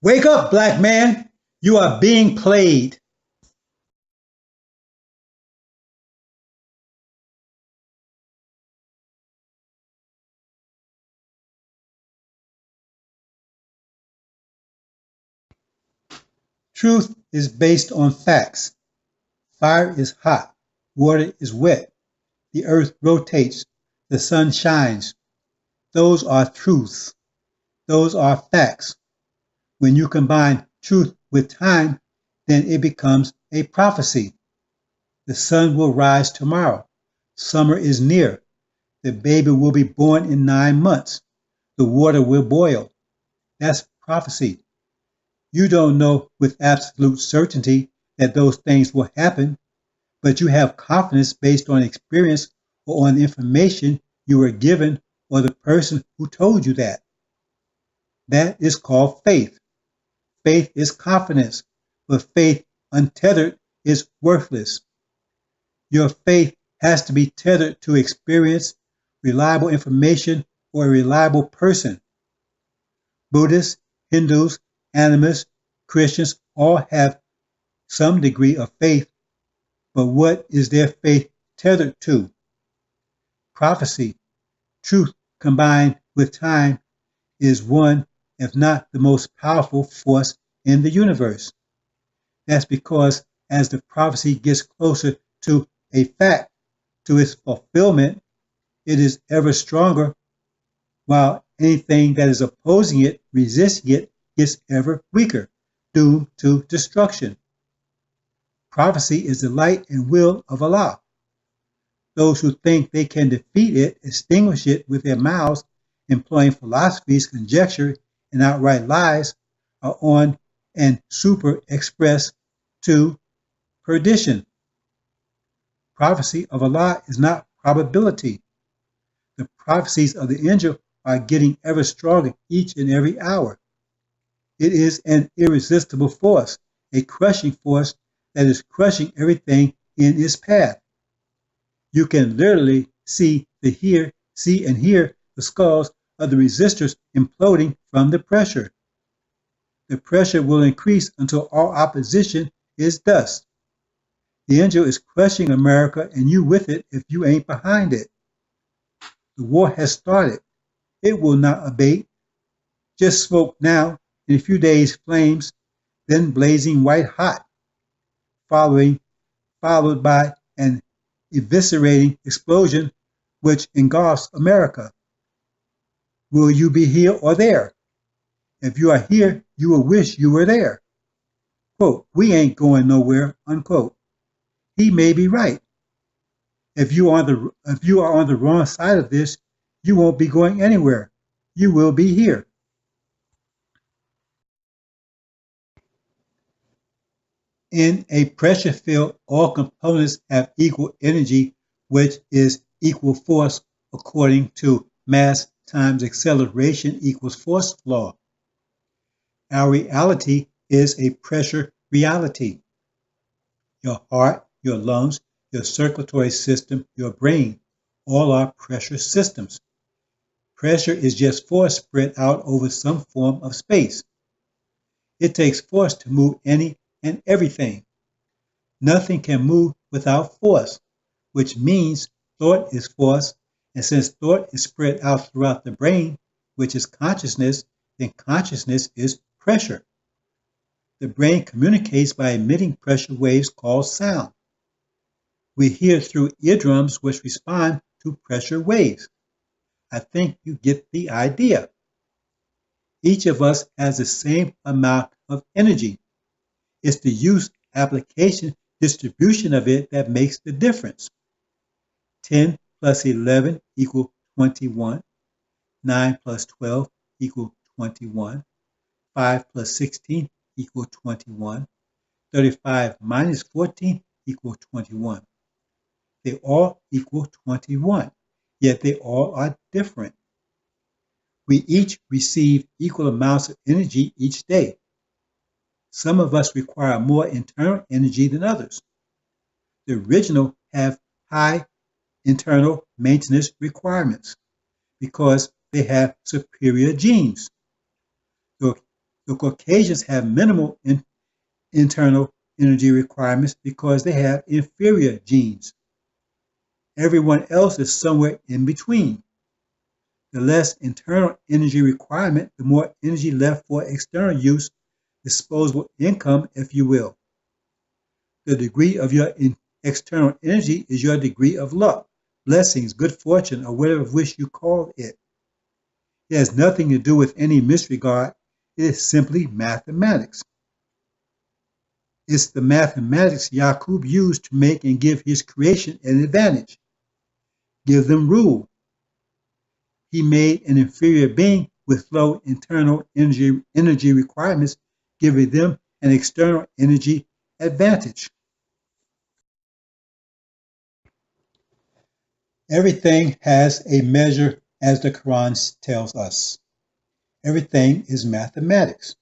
Wake up, black man! You are being played. Truth is based on facts. Fire is hot. Water is wet. The earth rotates. The sun shines. Those are truths. Those are facts. When you combine truth with time, then it becomes a prophecy. The sun will rise tomorrow. Summer is near. The baby will be born in 9 months. The water will boil. That's prophecy. You don't know with absolute certainty that those things will happen, but you have confidence based on experience or on information you were given or the person who told you that. That is called faith. Faith is confidence, but faith untethered is worthless. Your faith has to be tethered to experience, reliable information, or a reliable person. Buddhists, Hindus, animists, Christians all have some degree of faith, but what is their faith tethered to? Prophecy, truth combined with time, is one, if not the most powerful force in the universe. That's because as the prophecy gets closer to a fact, to its fulfillment, it is ever stronger, while anything that is opposing it, resisting it, gets ever weaker, doomed to destruction. Prophecy is the light and will of Allah. Those who think they can defeat it, extinguish it with their mouths, employing philosophies, conjecture, and outright lies, are on and super express to perdition. Prophecy of Allah is not probability. The prophecies of the angel are getting ever stronger each and every hour. It is an irresistible force, a crushing force that is crushing everything in its path. You can literally see and hear the skulls of the resistors imploding from the pressure. The pressure will increase until all opposition is dust. The angel is crushing America and you with it if you ain't behind it. The war has started. It will not abate. Just smoke now, in a few days flames, then blazing white hot, followed by an eviscerating explosion which engulfs America. Will you be here or there? If you are here, you will wish you were there. Quote, we ain't going nowhere, unquote. He may be right. If you are on the wrong side of this, you won't be going anywhere. You will be here. In a pressure field, all components have equal energy, which is equal force according to mass times acceleration equals force law. Our reality is a pressure reality. Your heart, your lungs, your circulatory system, your brain, all are pressure systems. Pressure is just force spread out over some form of space. It takes force to move any and everything. Nothing can move without force, which means thought is force, and since thought is spread out throughout the brain, which is consciousness, then consciousness is pressure. The brain communicates by emitting pressure waves called sound. We hear through eardrums which respond to pressure waves. I think you get the idea. Each of us has the same amount of energy. It's the use, application, distribution of it that makes the difference. 10 plus 11 equals 21. 9 plus 12 equals 21. 5 plus 16 equals 21. 35 minus 14 equals 21. They all equal 21, yet they all are different. We each receive equal amounts of energy each day. Some of us require more internal energy than others. The original have high internal maintenance requirements because they have superior genes. The The Caucasians have minimal internal energy requirements because they have inferior genes. Everyone else is somewhere in between. The less internal energy requirement, the more energy left for external use, disposable income, if you will. The degree of your external energy is your degree of luck, blessings, good fortune, or whatever wish you call it. It has nothing to do with any misregard. It is simply mathematics. It's the mathematics Yaqub used to make and give his creation an advantage. Give them rule. He made an inferior being with low internal energy requirements, giving them an external energy advantage. Everything has a measure, as the Quran tells us. Everything is mathematics.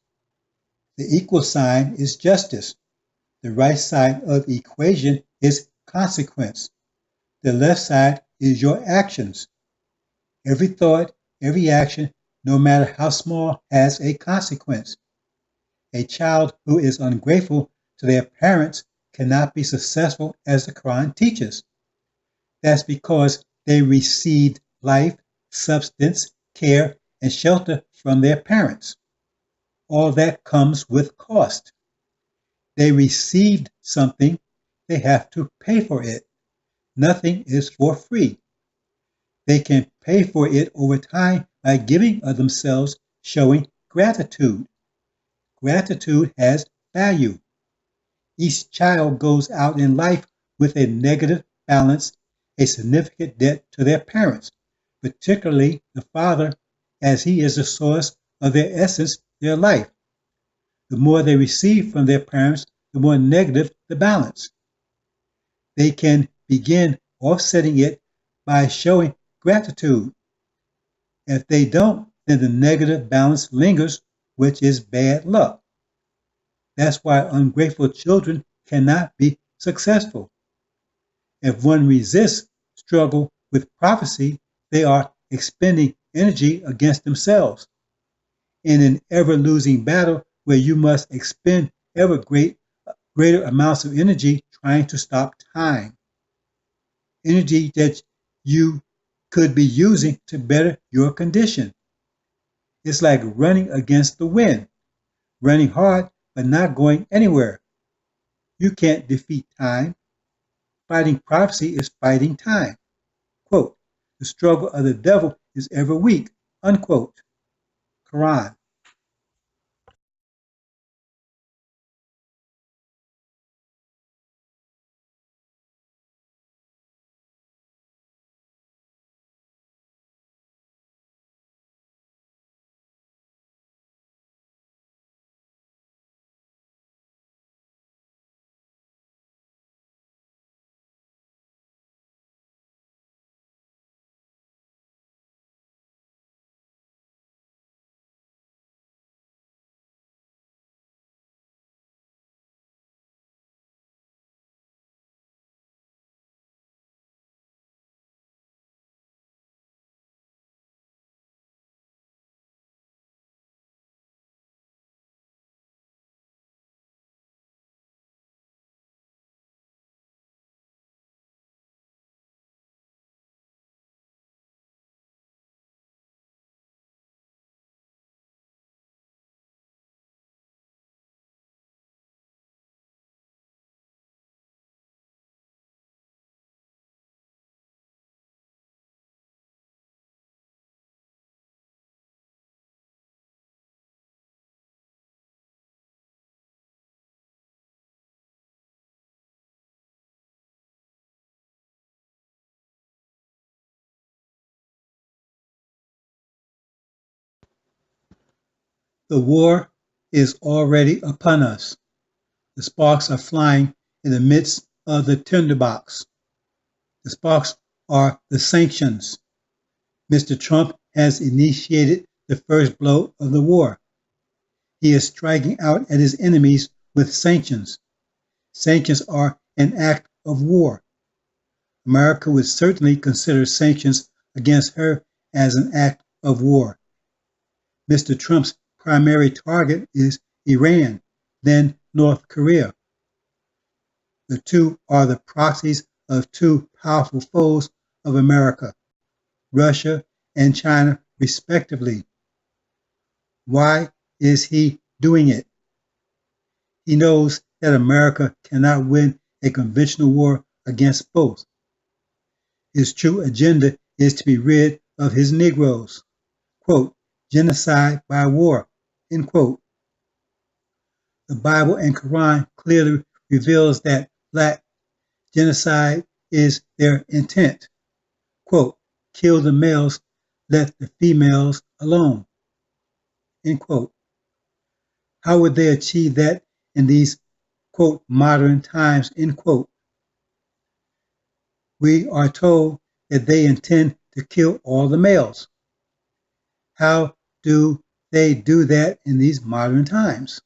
The equal sign is justice. The right side of the equation is consequence. The left side is your actions. Every thought, every action, no matter how small, has a consequence. A child who is ungrateful to their parents cannot be successful, as the Quran teaches. That's because they received life, substance, care, and shelter from their parents. All that comes with cost. They received something, they have to pay for it. Nothing is for free. They can pay for it over time by giving of themselves, showing gratitude. Gratitude has value. Each child goes out in life with a negative balance, a significant debt to their parents, particularly the father, as he is the source of their essence, their life. The more they receive from their parents, the more negative the balance. They can begin offsetting it by showing gratitude. If they don't, then the negative balance lingers, which is bad luck. That's why ungrateful children cannot be successful. If one resists struggle with prophecy, they are expending energy against themselves in an ever-losing battle where you must expend ever greater amounts of energy trying to stop time. Energy that you could be using to better your condition. It's like running against the wind, running hard but not going anywhere. You can't defeat time. Fighting prophecy is fighting time. Quote, the struggle of the devil is ever weak, unquote. Quran. The war is already upon us. The sparks are flying in the midst of the tinderbox. The sparks are the sanctions. Mr. Trump has initiated the first blow of the war. He is striking out at his enemies with sanctions. Sanctions are an act of war. America would certainly consider sanctions against her as an act of war. Mr. Trump's primary target is Iran, then North Korea. The two are the proxies of two powerful foes of America, Russia and China, respectively. Why is he doing it? He knows that America cannot win a conventional war against both. His true agenda is to be rid of his Negroes. Quote, genocide by war, end quote. The Bible and Quran clearly reveals that black genocide is their intent. Quote, kill the males, let the females alone. End quote. How would they achieve that in these, quote, modern times, end quote? We are told that they intend to kill all the males. How do they do that in these modern times?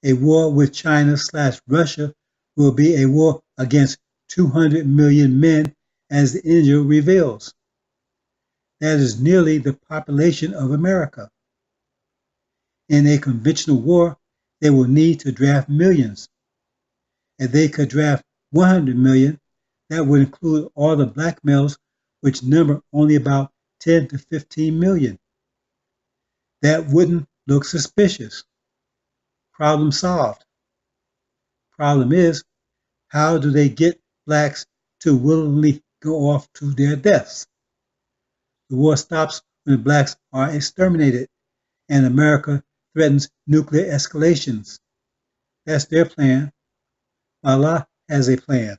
A war with China/Russia will be a war against 200 million men, as the AL-INJIL reveals. That is nearly the population of America. In a conventional war, they will need to draft millions. If they could draft 100 million, that would include all the black males, which number only about 10 to 15 million. That wouldn't look suspicious. Problem solved. Problem is, how do they get blacks to willingly go off to their deaths? The war stops when the blacks are exterminated and America threatens nuclear escalations. That's their plan. Allah has a plan.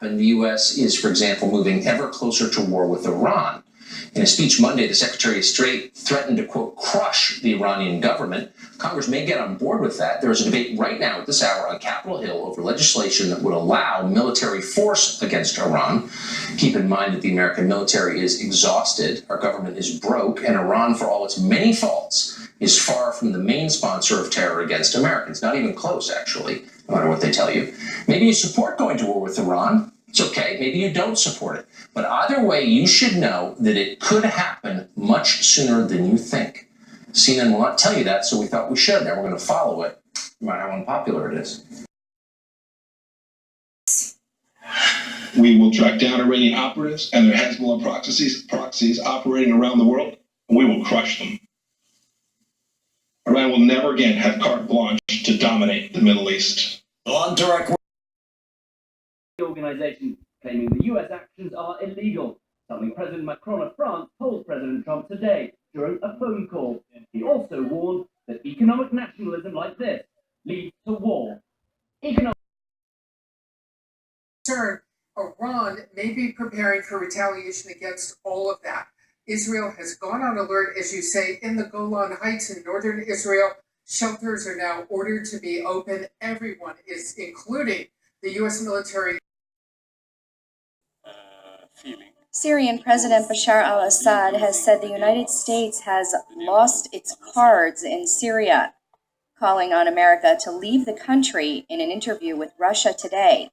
And the U.S. is, for example, moving ever closer to war with Iran. In a speech Monday, the Secretary of State threatened to, quote, crush the Iranian government. Congress may get on board with that. There is a debate right now at this hour on Capitol Hill over legislation that would allow military force against Iran. Keep in mind that the American military is exhausted, our government is broke, and Iran, for all its many faults, is far from the main sponsor of terror against Americans. Not even close, actually, no matter what they tell you. Maybe you support going to war with Iran. It's okay. Maybe you don't support it. But either way, you should know that it could happen much sooner than you think. CNN will not tell you that, so we thought we should, and we're going to follow it, no matter how unpopular it is. We will track down Iranian operatives and their Hezbollah proxies operating around the world, and we will crush them. Iran will never again have carte blanche to dominate the Middle East. On direct. The organization claiming the US actions are illegal, something President Macron of France told President Trump today during a phone call. He also warned that economic nationalism like this leads to war. Iran may be preparing for retaliation against all of that. Israel has gone on alert, as you say, in the Golan Heights in northern Israel. Shelters are now ordered to be open. Everyone is, including the U.S. military. Syrian President Bashar al-Assad has said the United States has lost its cards in Syria, calling on America to leave the country in an interview with Russia today.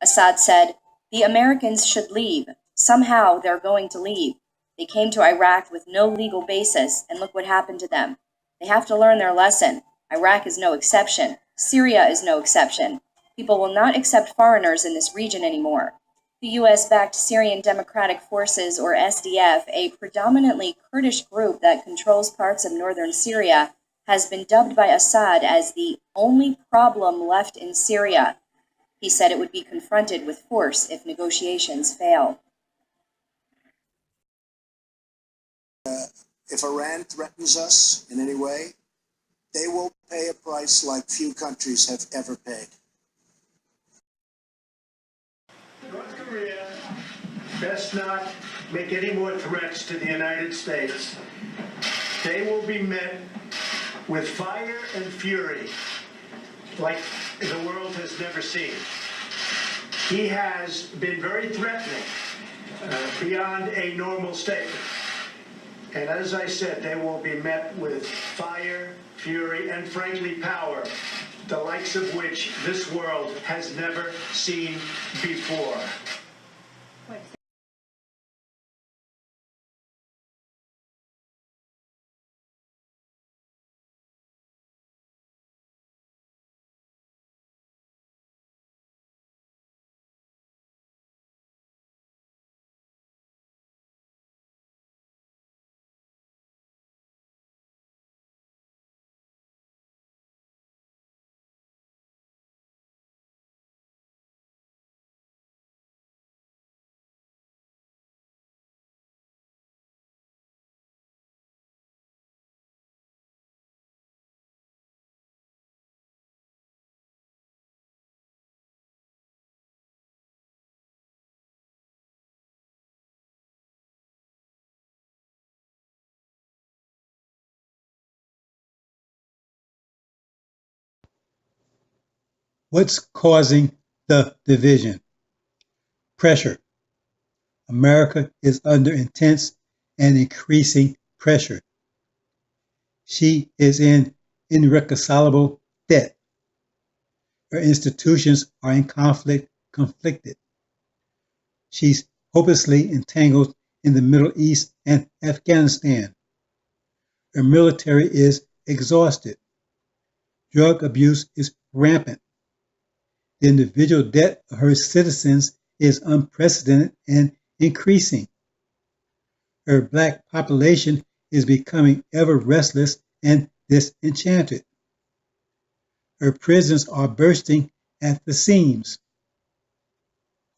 Assad said, "The Americans should leave. Somehow they're going to leave. They came to Iraq with no legal basis, and look what happened to them. They have to learn their lesson. Iraq is no exception. Syria is no exception. People will not accept foreigners in this region anymore." The U.S.-backed Syrian Democratic Forces, or SDF, a predominantly Kurdish group that controls parts of northern Syria, has been dubbed by Assad as the only problem left in Syria. He said it would be confronted with force if negotiations fail. If Iran threatens us in any way, they will pay a price like few countries have ever paid. North Korea best not make any more threats to the United States. They will be met with fire and fury like the world has never seen. He has been very threatening beyond a normal statement. And as I said, they will be met with fire, fury, and frankly power, the likes of which this world has never seen before. What's causing the division? Pressure. America is under intense and increasing pressure. She is in irreconcilable debt. Her institutions are in conflicted. She's hopelessly entangled in the Middle East and Afghanistan. Her military is exhausted. Drug abuse is rampant. The individual debt of her citizens is unprecedented and increasing. Her black population is becoming ever restless and disenchanted. Her prisons are bursting at the seams.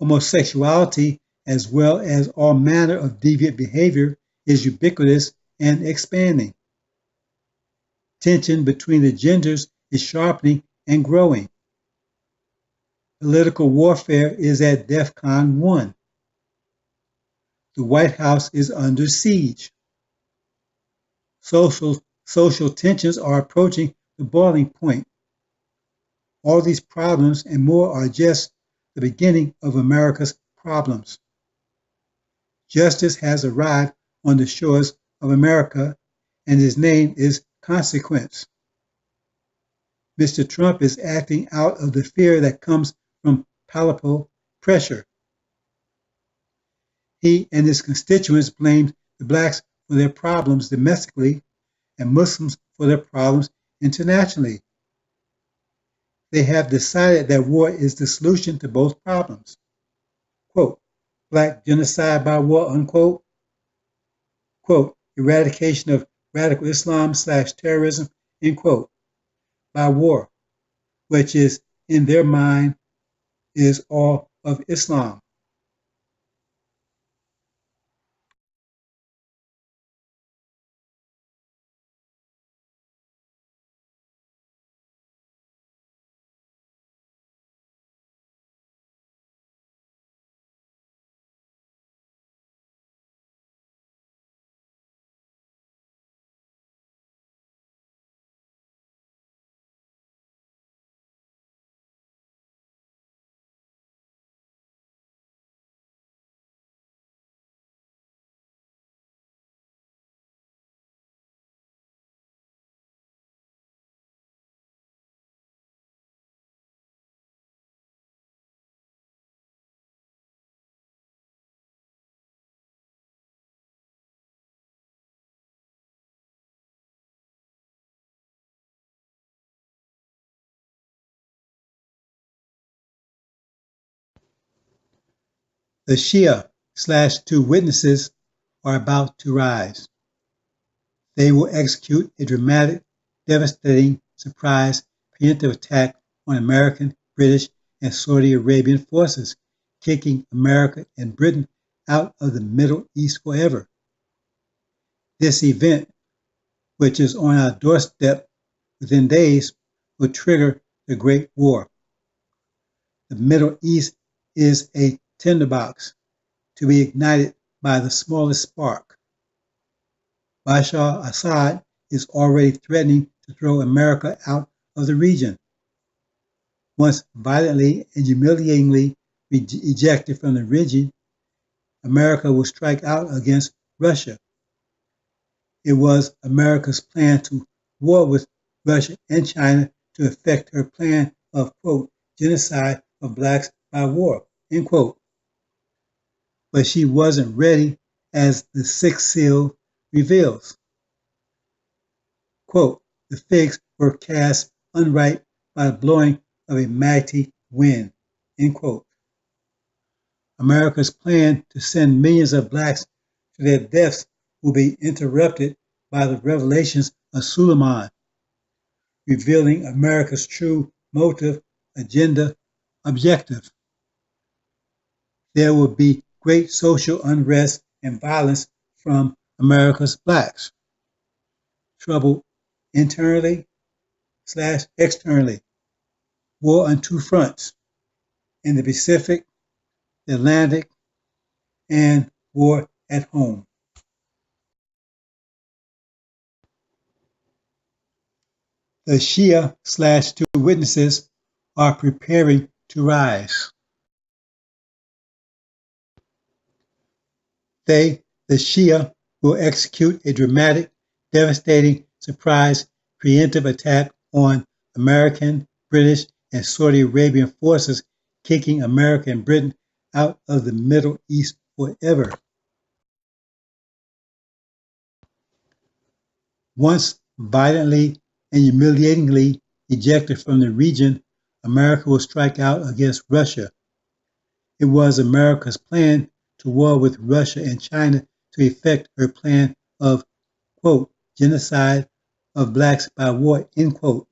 Homosexuality, as well as all manner of deviant behavior, is ubiquitous and expanding. Tension between the genders is sharpening and growing. Political warfare is at DEFCON 1. The White House is under siege. Social tensions are approaching the boiling point. All these problems and more are just the beginning of America's problems. Justice has arrived on the shores of America, and his name is Consequence. Mr. Trump is acting out of the fear that comes from palpable pressure. He and his constituents blamed the blacks for their problems domestically and Muslims for their problems internationally. They have decided that war is the solution to both problems. Quote, black genocide by war, unquote. Quote, eradication of radical Islam / terrorism end quote, by war, which is in their mind is all of Islam. The Shia/two witnesses are about to rise. They will execute a dramatic, devastating, surprise, preemptive attack on American, British, and Saudi Arabian forces, kicking America and Britain out of the Middle East forever. This event, which is on our doorstep within days, will trigger the Great War. The Middle East is a tinderbox to be ignited by the smallest spark. Bashar Assad is already threatening to throw America out of the region. Once violently and humiliatingly ejected from the region, America will strike out against Russia. It was America's plan to war with Russia and China to effect her plan of, quote, genocide of blacks by war, end quote. But she wasn't ready, as the sixth seal reveals. Quote, the figs were cast unripe by the blowing of a mighty wind, end quote. America's plan to send millions of blacks to their deaths will be interrupted by the revelations of Suleiman, revealing America's true motive, agenda, objective. There will be great social unrest and violence from America's blacks. Trouble internally/externally. War on two fronts, in the Pacific, the Atlantic, and war at home. The Shia/two witnesses are preparing to rise. They, the Shia, will execute a dramatic, devastating, surprise, preemptive attack on American, British, and Saudi Arabian forces, kicking America and Britain out of the Middle East forever. Once violently and humiliatingly ejected from the region, America will strike out against Russia. It was America's plan to war with Russia and China to effect her plan of, quote, genocide of blacks by war, end quote.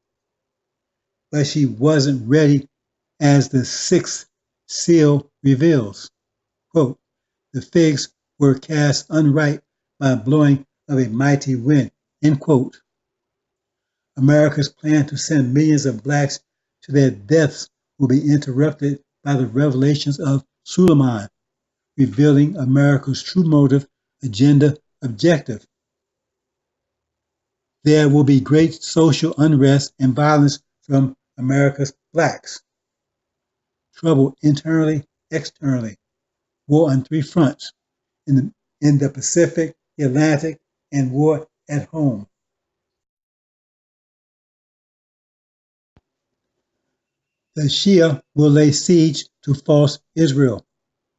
But she wasn't ready, as the sixth seal reveals. Quote, the figs were cast unripe by blowing of a mighty wind, end quote. America's plan to send millions of blacks to their deaths will be interrupted by the revelations of Suleiman, revealing America's true motive, agenda, objective. There will be great social unrest and violence from America's blacks. Trouble internally, externally. War on three fronts, in the Pacific, the Atlantic, and war at home. The Shia will lay siege to false Israel,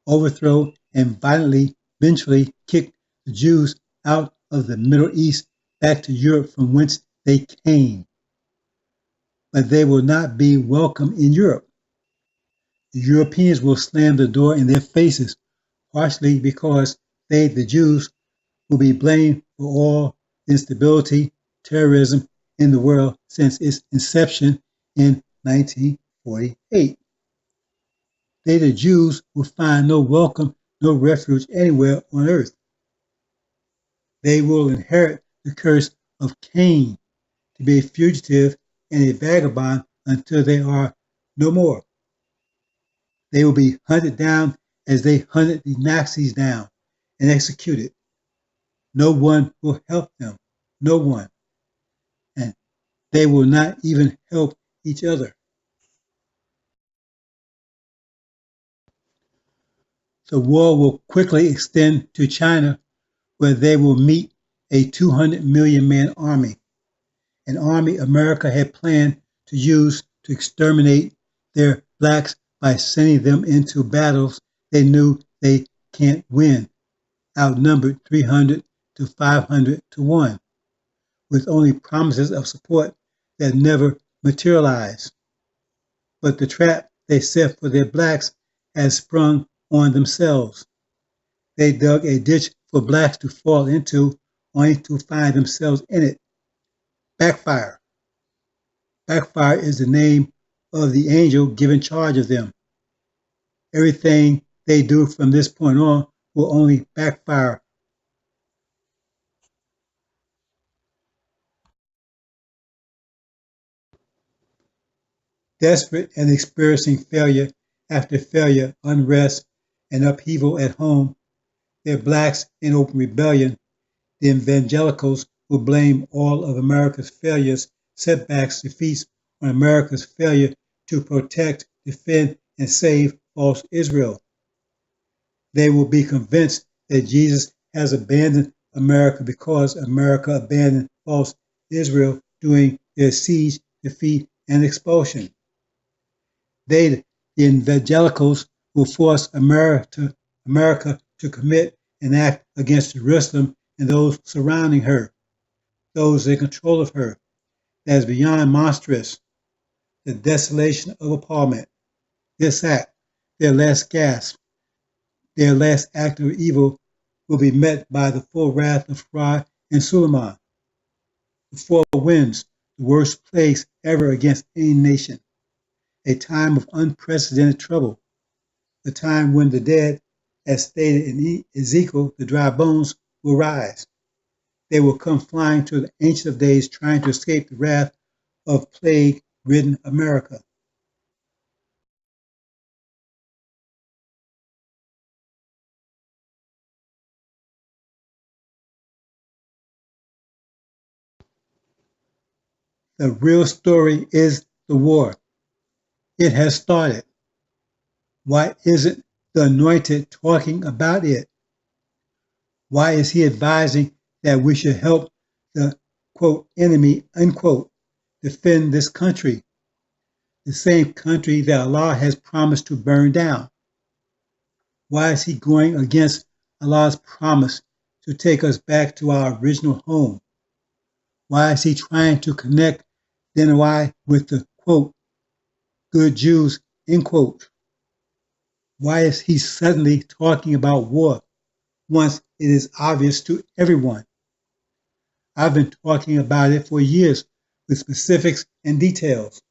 overthrow and violently, eventually kick the Jews out of the Middle East back to Europe from whence they came. But they will not be welcome in Europe. The Europeans will slam the door in their faces, partially because they, the Jews, will be blamed for all instability, terrorism, in the world since its inception in 1948. They, the Jews, will find no welcome, no refuge anywhere on earth. They will inherit the curse of Cain, to be a fugitive and a vagabond until they are no more. They will be hunted down as they hunted the Nazis down and executed. No one will help them. No one. And they will not even help each other. The war will quickly extend to China, where they will meet a 200 million man army, an army America had planned to use to exterminate their blacks by sending them into battles they knew they can't win, outnumbered 300 to 500 to 1, with only promises of support that never materialized. But the trap they set for their blacks has sprung on themselves. They dug a ditch for blacks to fall into, only to find themselves in it. Backfire. Backfire is the name of the angel given charge of them. Everything they do from this point on will only backfire. Desperate and experiencing failure after failure, unrest, and upheaval at home, their blacks in open rebellion, the evangelicals will blame all of America's failures, setbacks, defeats on America's failure to protect, defend, and save false Israel. They will be convinced that Jesus has abandoned America because America abandoned false Israel during their siege, defeat, and expulsion. They, the evangelicals, will force America to commit and act against Jerusalem and those surrounding her, those in control of her. That is beyond monstrous, the desolation of appallment. This act, their last gasp, their last act of evil, will be met by the full wrath of Ra and Suleiman, the four winds, the worst plagues ever against any nation, a time of unprecedented trouble, the time when the dead, as stated in Ezekiel, the dry bones, will rise. They will come flying to the Ancient of Days, trying to escape the wrath of plague-ridden America. The real story is the war. It has started. Why isn't the Anointed talking about it? Why is he advising that we should help the, quote, enemy, unquote, defend this country, the same country that Allah has promised to burn down? Why is he going against Allah's promise to take us back to our original home? Why is he trying to connect Denoi with the, quote, good Jews, end quote? Why is he suddenly talking about war once it is obvious to everyone? I've been talking about it for years with specifics and details.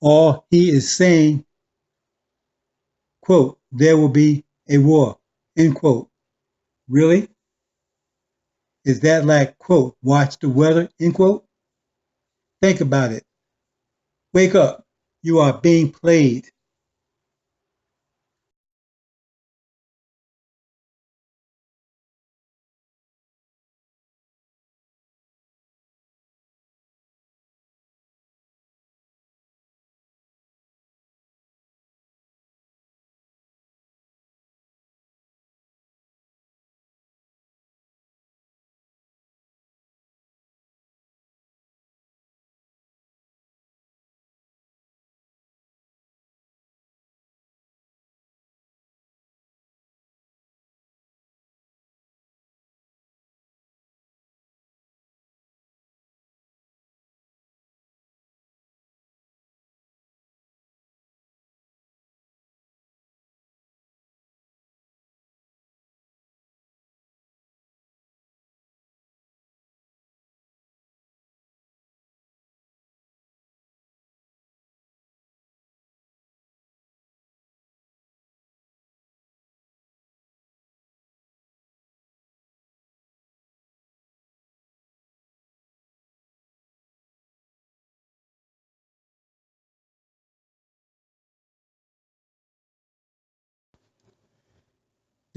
All he is saying, quote, there will be a war, end quote. Really? Is that like, quote, watch the weather, end quote? Think about it. Wake up. You are being played.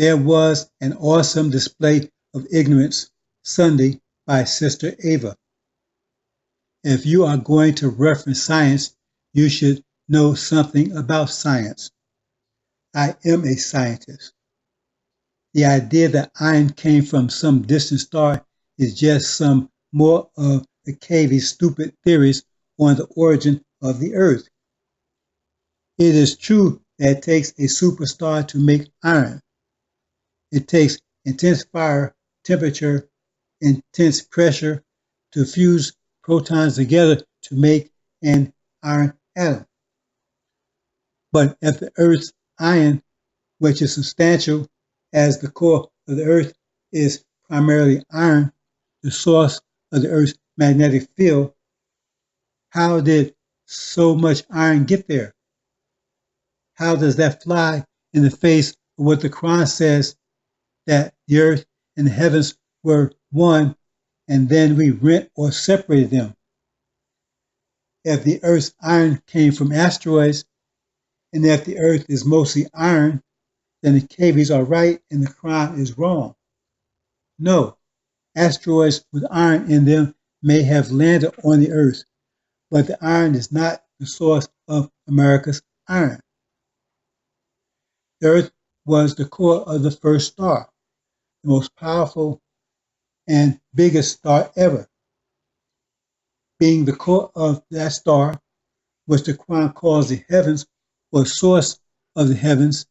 There was an awesome display of ignorance Sunday by Sister Ava. If you are going to reference science, you should know something about science. I am a scientist. The idea that iron came from some distant star is just some more of the Cavy's stupid theories on the origin of the Earth. It is true that it takes a superstar to make iron. It takes intense fire, temperature, intense pressure to fuse protons together to make an iron atom. But if the Earth's iron, which is substantial as the core of the Earth, is primarily iron, the source of the Earth's magnetic field, how did so much iron get there? How does that fly in the face of what the Quran says, that the earth and the heavens were one, and then we rent or separated them? If the earth's iron came from asteroids, and if the earth is mostly iron, then the Cavies are right and the Quran is wrong. No, asteroids with iron in them may have landed on the earth, but the iron is not the source of America's iron. The earth was the core of the first star, the most powerful and biggest star ever. Being the core of that star, which the Quran calls the heavens, or source of the heavens,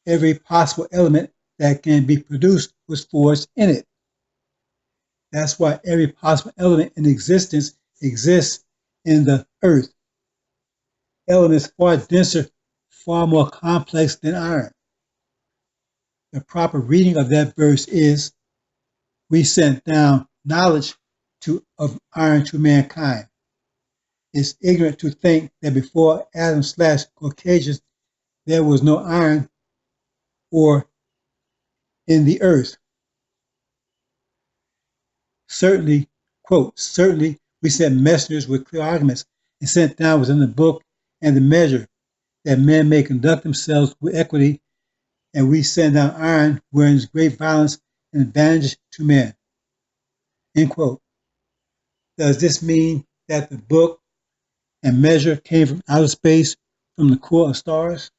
every possible element that can be produced was forged in it. That's why every possible element in existence exists in the earth. Elements far denser, far more complex than iron. The proper reading of that verse is, we sent down knowledge of iron to mankind. It's ignorant to think that before Adam/Caucasians, there was no iron or in the earth. Certainly, quote, certainly we sent messengers with clear arguments and sent down within the book and the measure that men may conduct themselves with equity, and we send down iron wherein is great violence and advantage to men. End quote. Does this mean that the book and measure came from outer space, from the core of stars?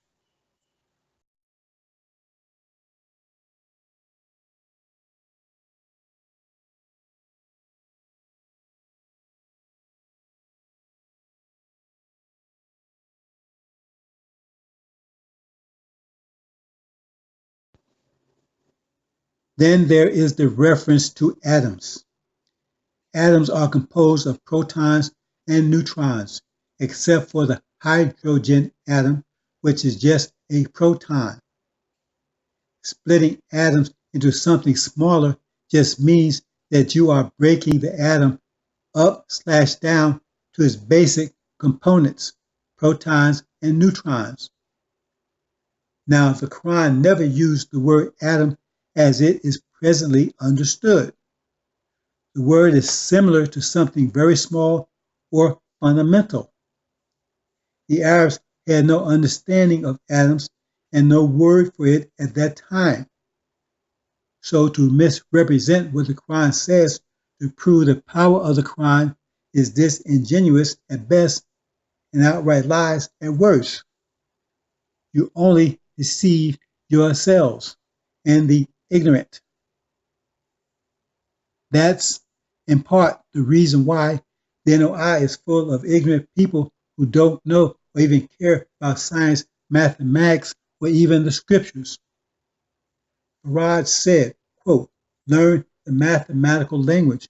Then there is the reference to atoms. Atoms are composed of protons and neutrons, except for the hydrogen atom, which is just a proton. Splitting atoms into something smaller just means that you are breaking the atom up/down to its basic components, protons and neutrons. Now, the Quran never used the word atom as it is presently understood. The word is similar to something very small or fundamental. The Arabs had no understanding of atoms and no word for it at that time. So to misrepresent what the Quran says to prove the power of the Quran is disingenuous at best and outright lies at worst. You only deceive yourselves and the ignorant. That's in part the reason why the NOI is full of ignorant people who don't know or even care about science, mathematics, or even the scriptures. Farad said, quote, learn the mathematical language.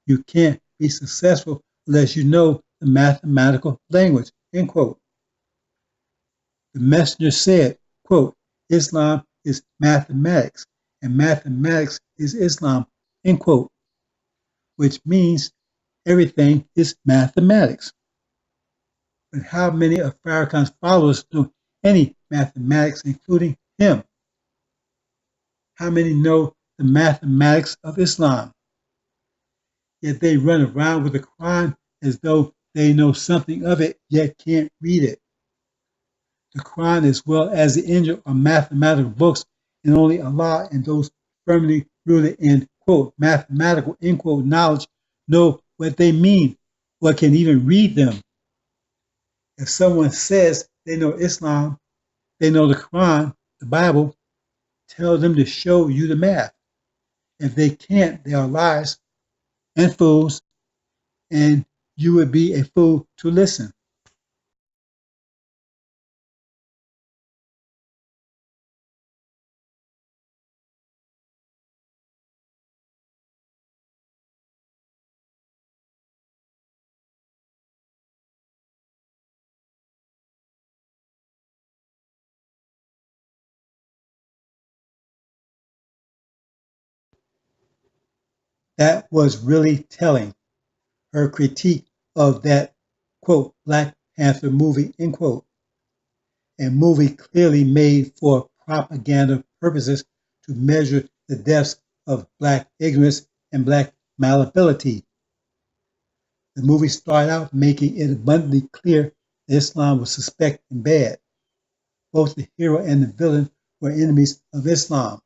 You can't be successful unless you know the mathematical language, end quote. The messenger said, quote, Islam is mathematics and mathematics is Islam, end quote, which means everything is mathematics. But how many of Farrakhan's followers know any mathematics, including him? How many know the mathematics of Islam? Yet they run around with the Quran as though they know something of it, yet can't read it. The Quran, as well as the AL-INJIL, are mathematical books, and only Allah and those firmly rooted in, quote, mathematical, end quote, knowledge know what they mean or can even read them. If someone says they know Islam, they know the Quran, the Bible, tell them to show you the math. If they can't, they are liars and fools, and you would be a fool to listen. That was really telling. Her critique of that, quote, Black Panther movie, end quote, a movie clearly made for propaganda purposes to measure the depths of Black ignorance and Black malleability. The movie started out making it abundantly clear that Islam was suspect and bad. Both the hero and the villain were enemies of Islam.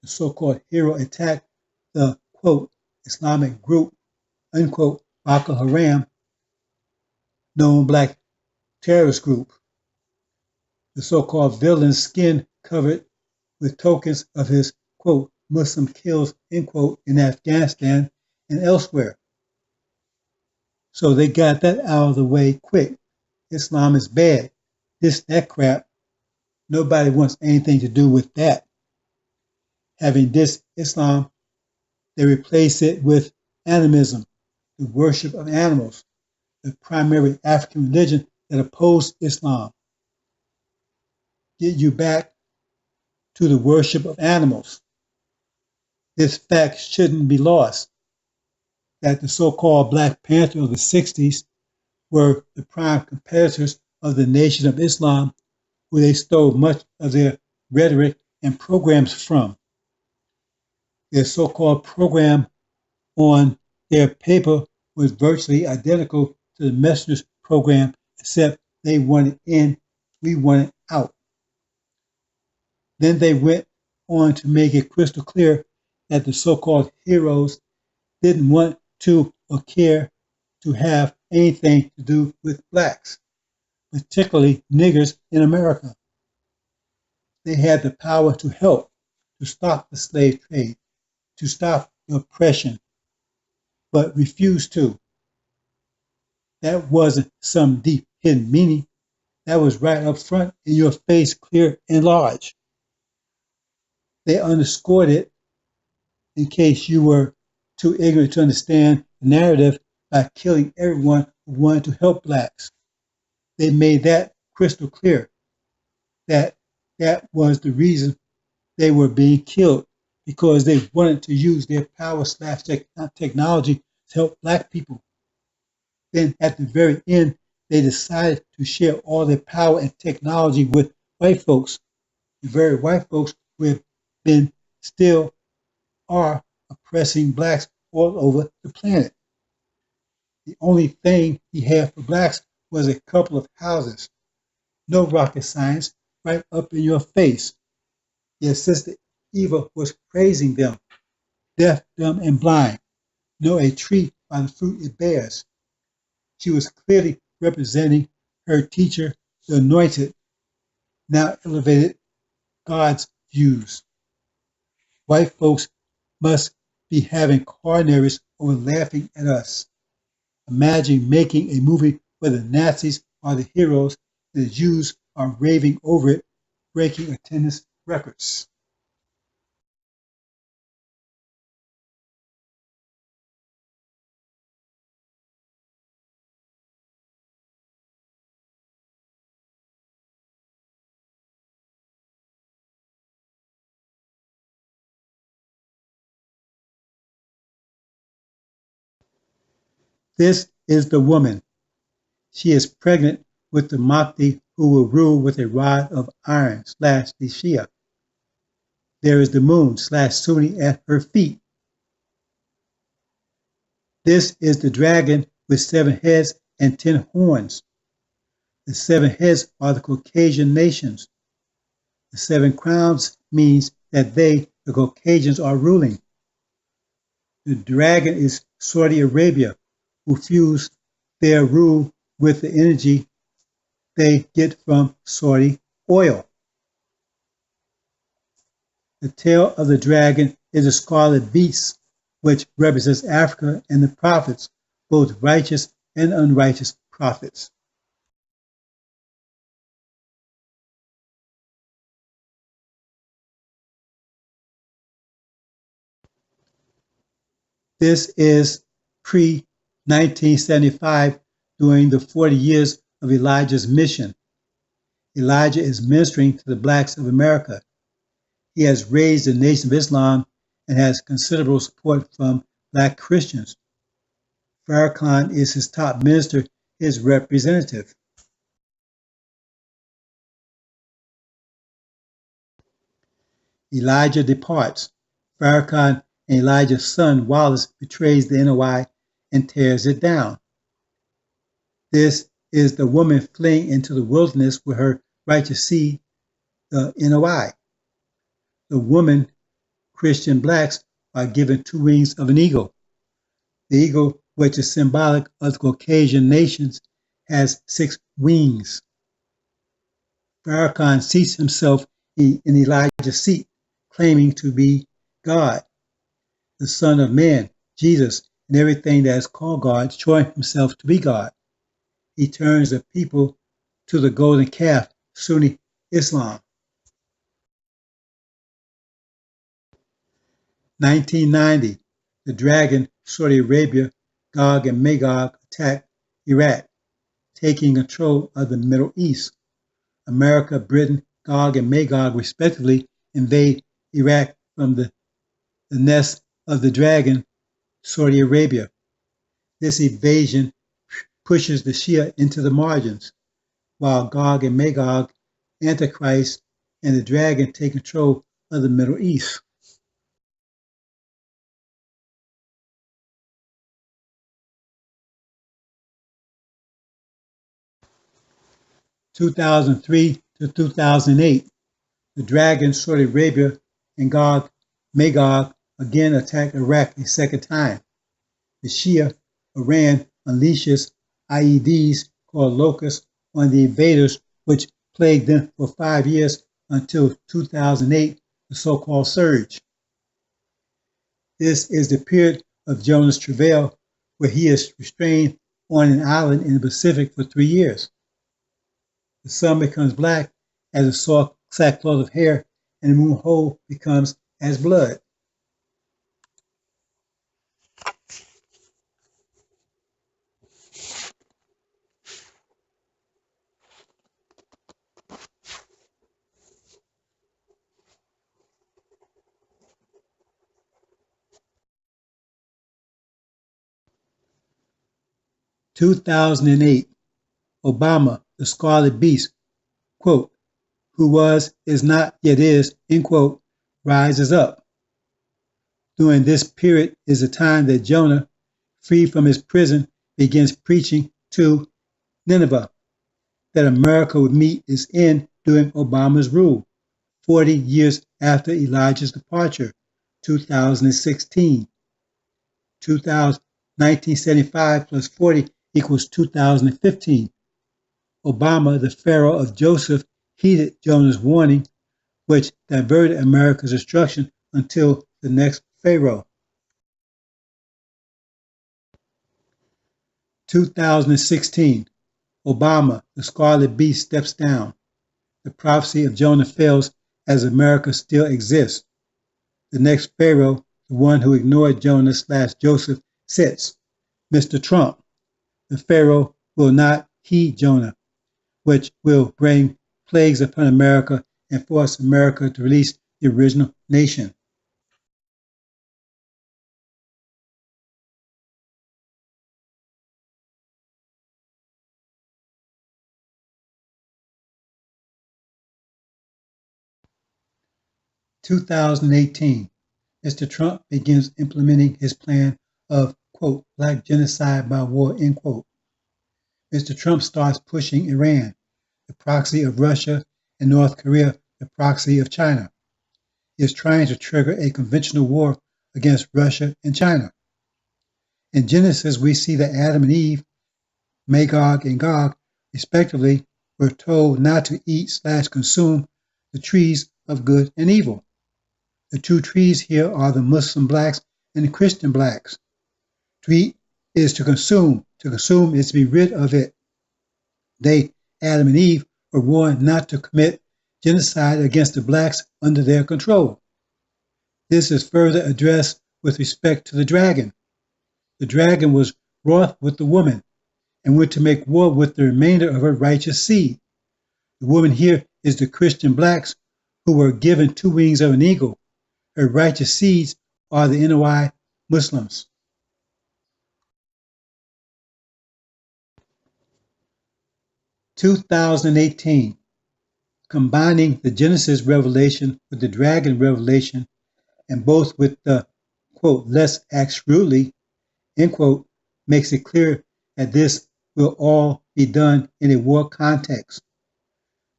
The so-called hero attacked the, quote, Islamic group, unquote, Boko Haram, known Black terrorist group. The so-called villain's skin covered with tokens of his, quote, Muslim kills, end quote, in Afghanistan and elsewhere. So they got that out of the way quick. Islam is bad. That crap. Nobody wants anything to do with that. Having this Islam, they replace it with animism, the worship of animals, the primary African religion that opposed Islam. Get you back to the worship of animals. This fact shouldn't be lost, that the so-called Black Panther of the 60s were the prime competitors of the Nation of Islam, who they stole much of their rhetoric and programs from. Their so-called program on their paper was virtually identical to the Messenger's program, except they wanted in, we wanted out. Then they went on to make it crystal clear that the so-called heroes didn't want to or care to have anything to do with blacks, particularly niggers in America. They had the power to help, to stop the slave trade, to stop the oppression, but refused to. That wasn't some deep hidden meaning. That was right up front in your face, clear and large. They underscored it in case you were too ignorant to understand the narrative by killing everyone who wanted to help blacks. They made that crystal clear, that that was the reason they were being killed, because they wanted to use their power / technology to help black people. Then at the very end, they decided to share all their power and technology with white folks, the very white folks who have been, still are oppressing blacks all over the planet. The only thing he had for blacks was a couple of houses. No rocket science, right up in your face. Yet Sister Eva was praising them, deaf, dumb, and blind. Know a tree by the fruit it bears. She was clearly representing her teacher, the Anointed, now elevated God's views. White folks must be having coronaries over laughing at us. Imagine making a movie where the Nazis are the heroes and the Jews are raving over it, breaking attendance records. This is the woman. She is pregnant with the Mahdi who will rule with a rod of iron / the Shia. There is the moon / Sunni at her feet. This is the dragon with 7 heads and 10 horns. The 7 heads are the Caucasian nations. The 7 crowns means that they, the Caucasians, are ruling. The dragon is Saudi Arabia, who fuse their rule with the energy they get from Saudi oil. The tail of the dragon is a scarlet beast, which represents Africa and the prophets, both righteous and unrighteous prophets. This is pre-1975, during the 40 years of Elijah's mission. Elijah is ministering to the blacks of America. He has raised the Nation of Islam and has considerable support from black Christians. Farrakhan is his top minister, his representative. Elijah departs. Farrakhan and Elijah's son Wallace betrays the NOI and tears it down. This is the woman fleeing into the wilderness with her righteous seed, the NOI. The woman, Christian blacks, are given 2 wings of an eagle. The eagle, which is symbolic of the Caucasian nations, has 6 wings. Farrakhan seats himself in Elijah's seat, claiming to be God, the Son of Man, Jesus, and everything that is called God, showing himself to be God. He turns the people to the golden calf, Sunni Islam. 1990, the dragon, Saudi Arabia, Gog and Magog attacked Iraq, taking control of the Middle East. America, Britain, Gog and Magog respectively invade Iraq from the nest of the dragon, Saudi Arabia. This invasion pushes the Shia into the margins, while Gog and Magog, Antichrist, and the dragon take control of the Middle East. In 2003 to 2008, the dragon, Saudi Arabia, and Gog Magog again attacked Iraq a second time. The Shia, Iran, unleashes IEDs called locusts on the invaders, which plagued them for 5 years until 2008, the so-called surge. This is the period of Jonah's travail, where he is restrained on an island in the Pacific for 3 years. The sun becomes black as a sackcloth of hair, and the moon hole becomes as blood. In 2008, Obama, the Scarlet Beast, quote, who was, is not, yet is, end quote, rises up. During this period is the time that Jonah, freed from his prison, begins preaching to Nineveh that America would meet its end during Obama's rule, 40 years after Elijah's departure, 2016. 1975 plus 40 equals 2015. Obama, the Pharaoh of Joseph, heeded Jonah's warning, which diverted America's destruction until the next Pharaoh. 2016, Obama, the Scarlet Beast, steps down. The prophecy of Jonah fails as America still exists. The next Pharaoh, the one who ignored Jonah/Joseph, sits, Mr. Trump. The Pharaoh will not heed Jonah, which will bring plagues upon America and force America to release the original nation. In 2018, Mr. Trump begins implementing his plan of, quote, black genocide by war, end quote. Mr. Trump starts pushing Iran, the proxy of Russia and North Korea, the proxy of China, is trying to trigger a conventional war against Russia and China. In Genesis, we see that Adam and Eve, Magog and Gog, respectively, were told not to eat/consume the trees of good and evil. The two trees here are the Muslim blacks and the Christian blacks. To eat is to consume. To consume is to be rid of it. They, Adam and Eve, were warned not to commit genocide against the blacks under their control. This is further addressed with respect to the dragon. The dragon was wroth with the woman and went to make war with the remainder of her righteous seed. The woman here is the Christian blacks who were given two wings of an eagle. Her righteous seeds are the NOI Muslims. (2018) Combining the Genesis revelation with the dragon revelation, and both with the, quote, let's act shrewdly, end quote, makes it clear that this will all be done in a war context.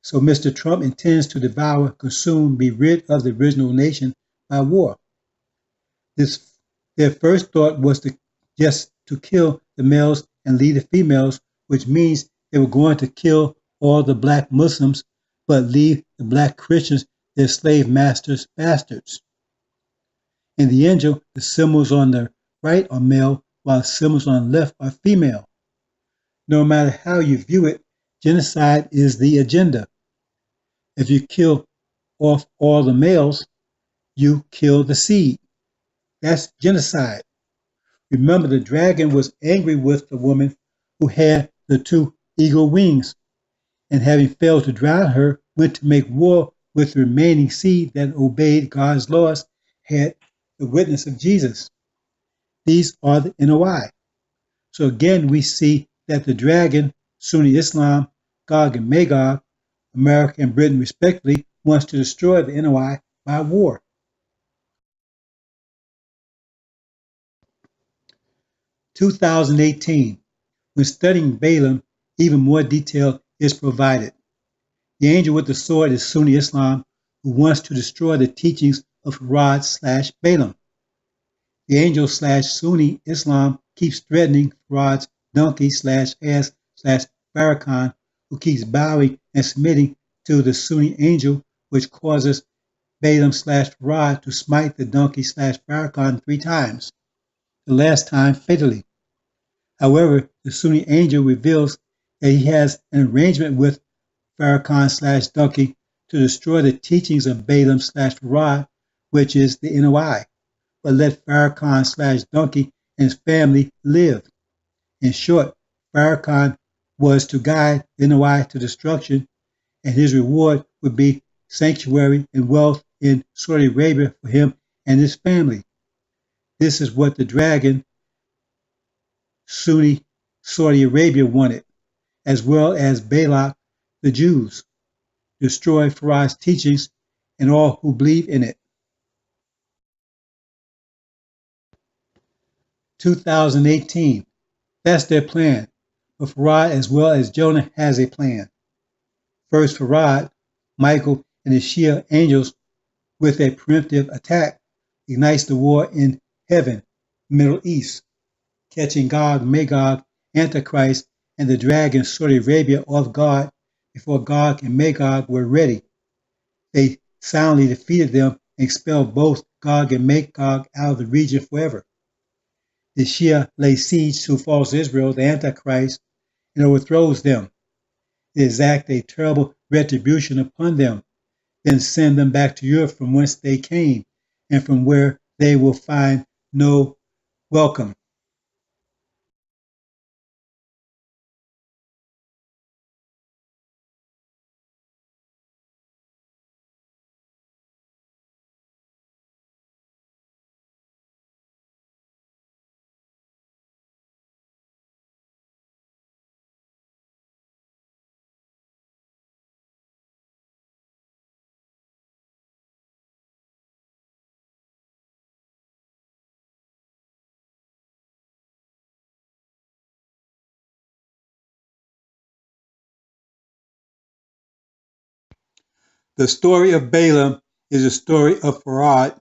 So Mr. Trump intends to devour, consume, be rid of the original nation by war. Their first thought was just to kill the males and leave the females, which means they were going to kill all the black Muslims, but leave the black Christians, their slave masters' bastards. In the angel, the symbols on the right are male, while the symbols on the left are female. No matter how you view it, genocide is the agenda. If you kill off all the males, you kill the seed. That's genocide. Remember, the dragon was angry with the woman who had the two eagle wings, and having failed to drown her, went to make war with the remaining seed that obeyed God's laws, had the witness of Jesus. These are the NOI. So again, we see that the dragon, Sunni Islam, Gog and Magog, America and Britain respectively, wants to destroy the NOI by war. (2018) When studying Balaam, even more detail is provided. The angel with the sword is Sunni Islam, who wants to destroy the teachings of Farad/Balaam. The angel/Sunni Islam keeps threatening Farad's donkey/ass/Farrakhan, who keeps bowing and submitting to the Sunni angel, which causes Balaam/Farad to smite the donkey/Farrakhan 3 times, the last time fatally. However, the Sunni angel reveals that he has an arrangement with Farrakhan/donkey to destroy the teachings of Balaam/Farad, which is the NOI, but let Farrakhan/donkey and his family live. In short, Farrakhan was to guide the NOI to destruction, and his reward would be sanctuary and wealth in Saudi Arabia for him and his family. This is what the dragon, Sunni Saudi Arabia, wanted, as well as Balak, the Jews, destroy Farad's teachings and all who believe in it. 2018. That's their plan. But Farad, as well as Jonah, has a plan. First, Farad, Michael, and the Shia angels, with a preemptive attack, ignites the war in heaven, Middle East, catching Gog, Magog, Antichrist, and the dragon Saudi Arabia off guard before Gog and Magog were ready. They soundly defeated them and expelled both Gog and Magog out of the region forever. The Shia lay siege to false Israel, the Antichrist, and overthrows them. They exact a terrible retribution upon them, then send them back to Europe from whence they came, and from where they will find no welcome. The story of Balaam is a story of Farad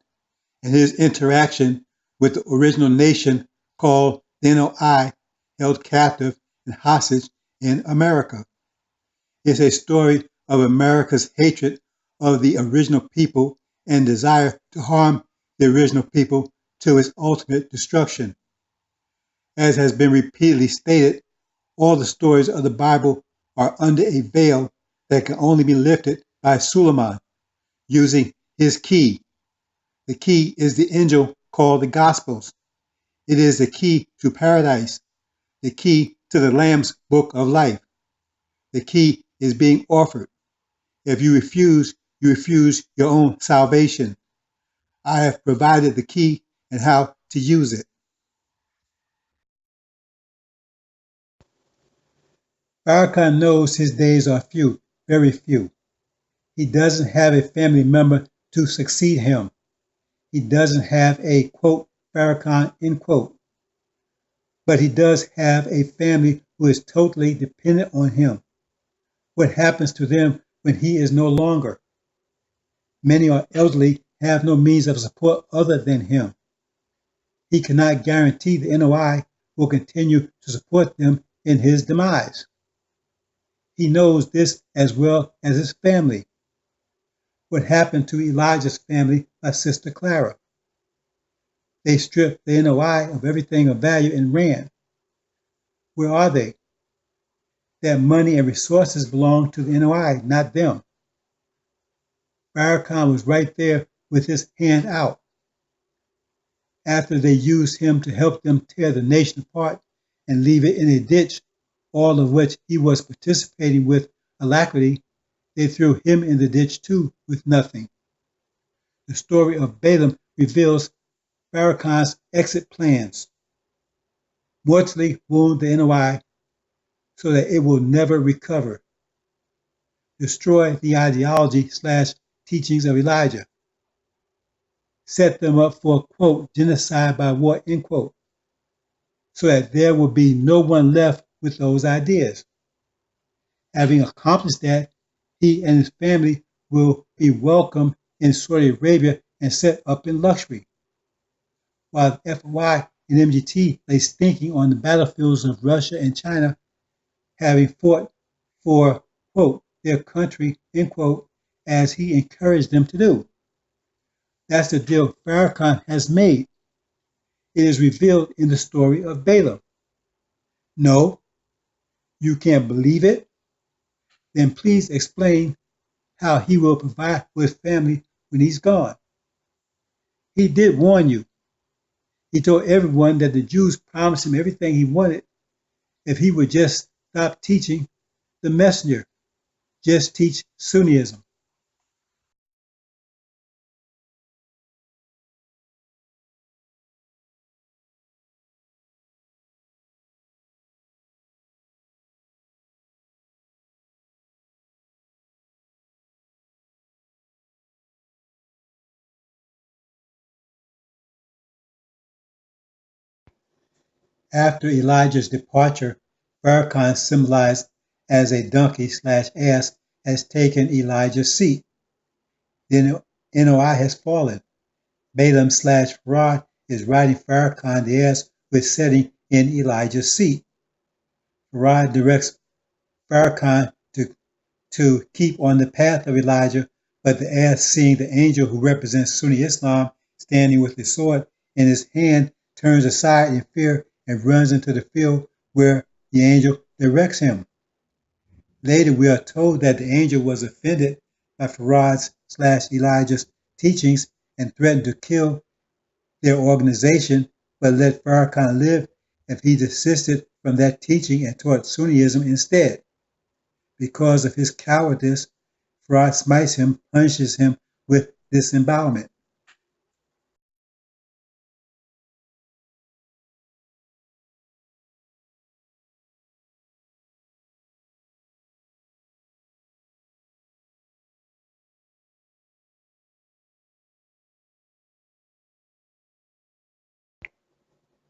and his interaction with the original nation called the NOI, held captive and hostage in America. It's a story of America's hatred of the original people and desire to harm the original people to its ultimate destruction. As has been repeatedly stated, all the stories of the Bible are under a veil that can only be lifted by Suleiman using his key. The key is the Injil called the Gospels. It is the key to paradise, the key to the Lamb's book of life. The key is being offered. If you refuse your own salvation. I have provided the key and how to use it. Farrakhan knows his days are few, very few. He doesn't have a family member to succeed him. He doesn't have a, quote, Farrakhan, end quote. But he does have a family who is totally dependent on him. What happens to them when he is no longer? Many are elderly, have no means of support other than him. He cannot guarantee the NOI will continue to support them in his demise. He knows this as well as his family. What happened to Elijah's family by Sister Clara? They stripped the NOI of everything of value and ran. Where are they? That money and resources belong to the NOI, not them. Farrakhan was right there with his hand out. After they used him to help them tear the nation apart and leave it in a ditch, all of which he was participating with alacrity, they threw him in the ditch too with nothing. The story of Balaam reveals Farrakhan's exit plans. Mortally wound the NOI so that it will never recover. Destroy the ideology/teachings of Elijah. Set them up for, quote, genocide by war, end quote, so that there will be no one left with those ideas. Having accomplished that, he and his family will be welcomed in Saudi Arabia and set up in luxury, while the FOI and MGT lay stinking on the battlefields of Russia and China, having fought for, quote, their country, end quote, as he encouraged them to do. That's the deal Farrakhan has made. It is revealed in the story of Balaam. No, you can't believe it? Then please explain how he will provide for his family when he's gone. He did warn you. He told everyone that the Jews promised him everything he wanted if he would just stop teaching the messenger, just teach Sunnism. After Elijah's departure, Farrakhan, symbolized as a donkey/ass, has taken Elijah's seat. The NOI has fallen. Balaam/Farad is riding Farrakhan the ass who is sitting in Elijah's seat. Farad directs Farrakhan to keep on the path of Elijah, but the ass, seeing the angel who represents Sunni Islam standing with a sword in his hand, turns aside in fear and runs into the field where the angel directs him. Later, we are told that the angel was offended by Farad's/Elijah's teachings and threatened to kill their organization, but let Farrakhan live if he desisted from that teaching and taught Sunnism instead. Because of his cowardice, Farad smites him, punishes him with disembowelment.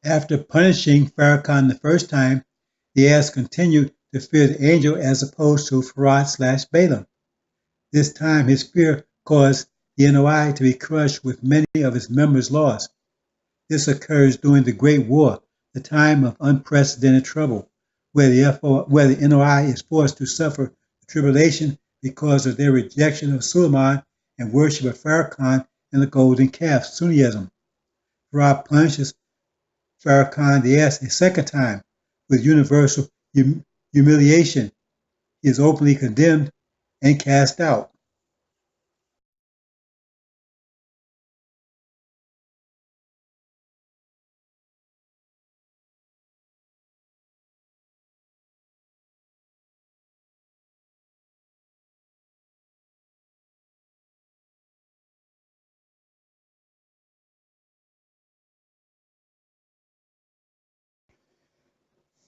After punishing Farrakhan the first time, the ass continued to fear the angel as opposed to Farad/Balaam. This time his fear caused the NOI to be crushed with many of its members lost. This occurs during the Great War, the time of unprecedented trouble, where the NOI is forced to suffer tribulation because of their rejection of Suleiman and worship of Farrakhan and the golden calf, Sunnism. Farah punishes Farrakhan the ass a second time with universal humiliation. He is openly condemned and cast out.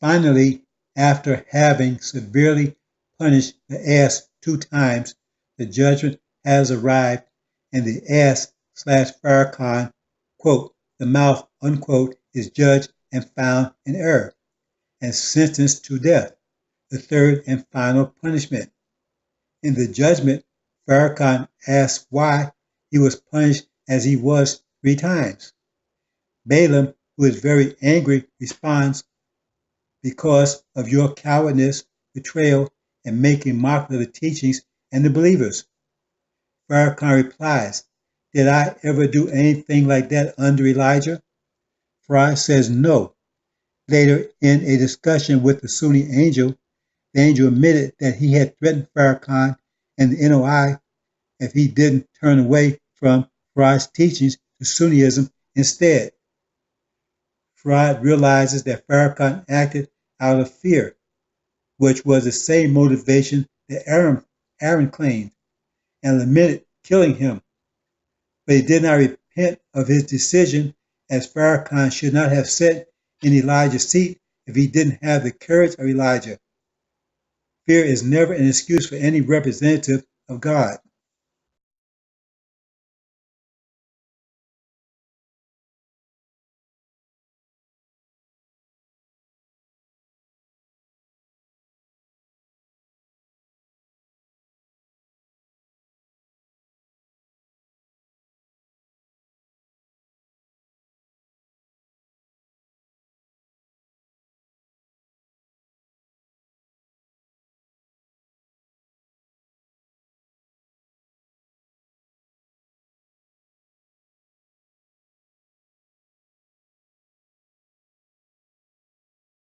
Finally, after having severely punished the ass 2 times, the judgment has arrived and the ass/Farrakhan, quote, the mouth, unquote, is judged and found in error and sentenced to death, the third and final punishment. In the judgment, Farrakhan asks why he was punished as he was 3 times. Balaam, who is very angry, responds, because of your cowardness, betrayal, and making mockery of the teachings and the believers. Farrakhan replies, did I ever do anything like that under Elijah? Farah says no. Later, in a discussion with the Sunni angel, the angel admitted that he had threatened Farrakhan and the NOI if he didn't turn away from Farah's teachings to Sunnism instead. Farah realizes that Farrakhan acted out of fear, which was the same motivation that Aaron claimed, and lamented killing him. But he did not repent of his decision, as Farrakhan should not have sat in Elijah's seat if he didn't have the courage of Elijah. Fear is never an excuse for any representative of God.